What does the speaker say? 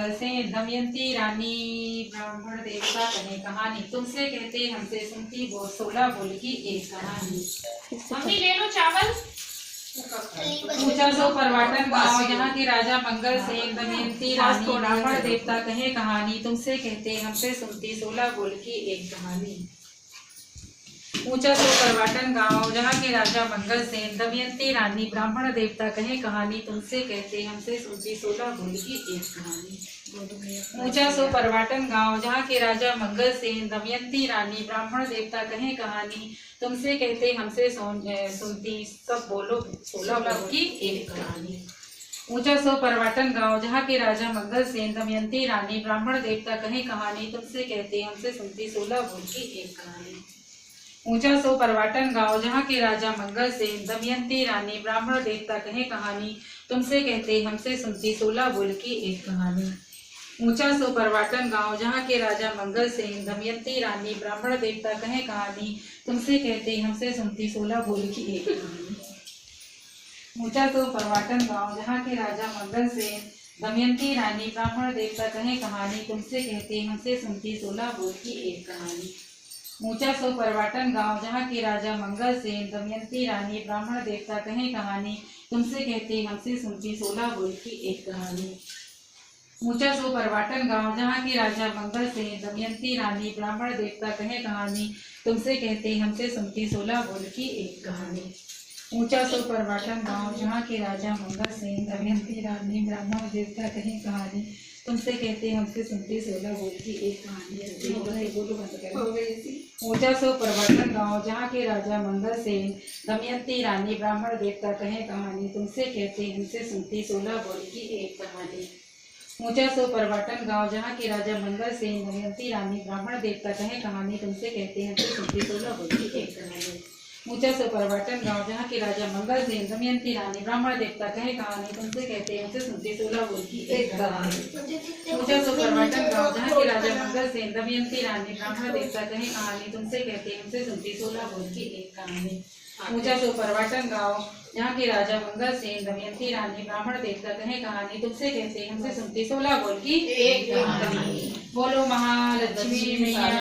मंगल सेन दमयंती रानी ब्राह्मण देवता कहे कहानी। तुमसे कहते हमसे सुनती वो 16 बोल की एक कहानी। मम्मी ले लो चावल। ऊंचा सो परवाटन गाँव जहाँ के राजा मंगल सेन दमयंती रानी ब्राह्मण देवता कहे कहानी। तुमसे कहते हमसे सुनती 16 बोल की एक कहानी। ऊंचा सो परवाटन गाँव जहाँ के राजा मंगल सेन दमयंती रानी ब्राह्मण देवता कहे कहानी। तुमसे कहते हमसे सुनती 16 बोल की एक कहानी। ऊंचा सो परवाटन गाँव जहाँ के राजा मंगल सेन दमयंती रानी ब्राह्मण देवता कहे कहानी। तुमसे कहते हमसे सुनती सब बोलो 16 बोल की एक कहानी। ऊंचा सो परवाटन गाँव जहाँ के राजा मंगल सेन दमयंती रानी ब्राह्मण देवता कहे कहानी। तुमसे कहते हमसे सुनती 16 बोल की एक कहानी। ऊंचा सो परवाटन गाँव जहाँ के राजा मंगल सेन दमयंती रानी ब्राह्मण देवता कहे कहानी। तुमसे कहते हमसे सुनती 16 बोल की एक कहानी। ऊंचा सो परवाटन गाँव जहाँ के राजा मंगल सेन दमयंती रानी ब्राह्मण देवता कहे कहानी। तुमसे कहते हमसे सुनती 16 बोल की एक कहानी। ऊंचा सो परवाटन गाँव जहाँ के राजा मंगल सेन दमयंती रानी ब्राह्मण देवता कहे कहानी। तुमसे कहते हमसे सुनती 16 बोल की एक कहानी। ऊंचा सो परवाटन गाँव जहाँ के राजा मंगल सेन दमयंती रानी ब्राह्मण देवता कहे कहानी। तुमसे कहते हमसे सुनती 16 बोल की एक कहानी। ऊंचा सो परवाटन गाँव जहाँ के राजा मंगल सेन दमयंती रानी ब्राह्मण देवता कहे कहानी। तुमसे कहते हमसे सुनती 16 बोल की एक कहानी। ऊंचा सो परवाटन गाँव जहाँ के राजा मंगल सेन दमयंती रानी ब्राह्मण देवता कहे कहानी। तुमसे कहते हमसे सुनती 16 बोल की एक कहानी। ऊंचा सो परवाटन गाँव जहाँ के राजा मंगल सेन दमयंती रानी ब्राह्मण देवता कहे कहानी। तुमसे कहते हमसे सुनती 16 बोल की एक कहानी। ऊंचा सो परवाटन गाँव जहाँ के राजा मंगल सेन दमयंती रानी ब्राह्मण देवता कहे कहानी। तुमसे कहते हमसे सुनती 16 बोल की एक कहानी। ऊंचा सो परवाटन गाँव जहाँ के राजा मंगल सेन दमयंती रानी ब्राह्मण देवता कहे कहानी। तुमसे कहते हमसे सुनती 16 बोल की एक कहानी। ऊंचा सो परवाटन गाँव जहाँ के राजा मंगल सेन दमयंती रानी ब्राह्मण देवता कहे कहानी। तुमसे कहते हमसे सुनती 16 बोल की एक कहानी। ऊंचा सो परवाटन गाँव जहाँ के राजा मंगल सेन दमयंती रानी ब्राह्मण देवता कहे कहानी। तुमसे कहते हमसे सुनती 16 बोल की एक कहानी। बोलो महालक्ष्मी मैया।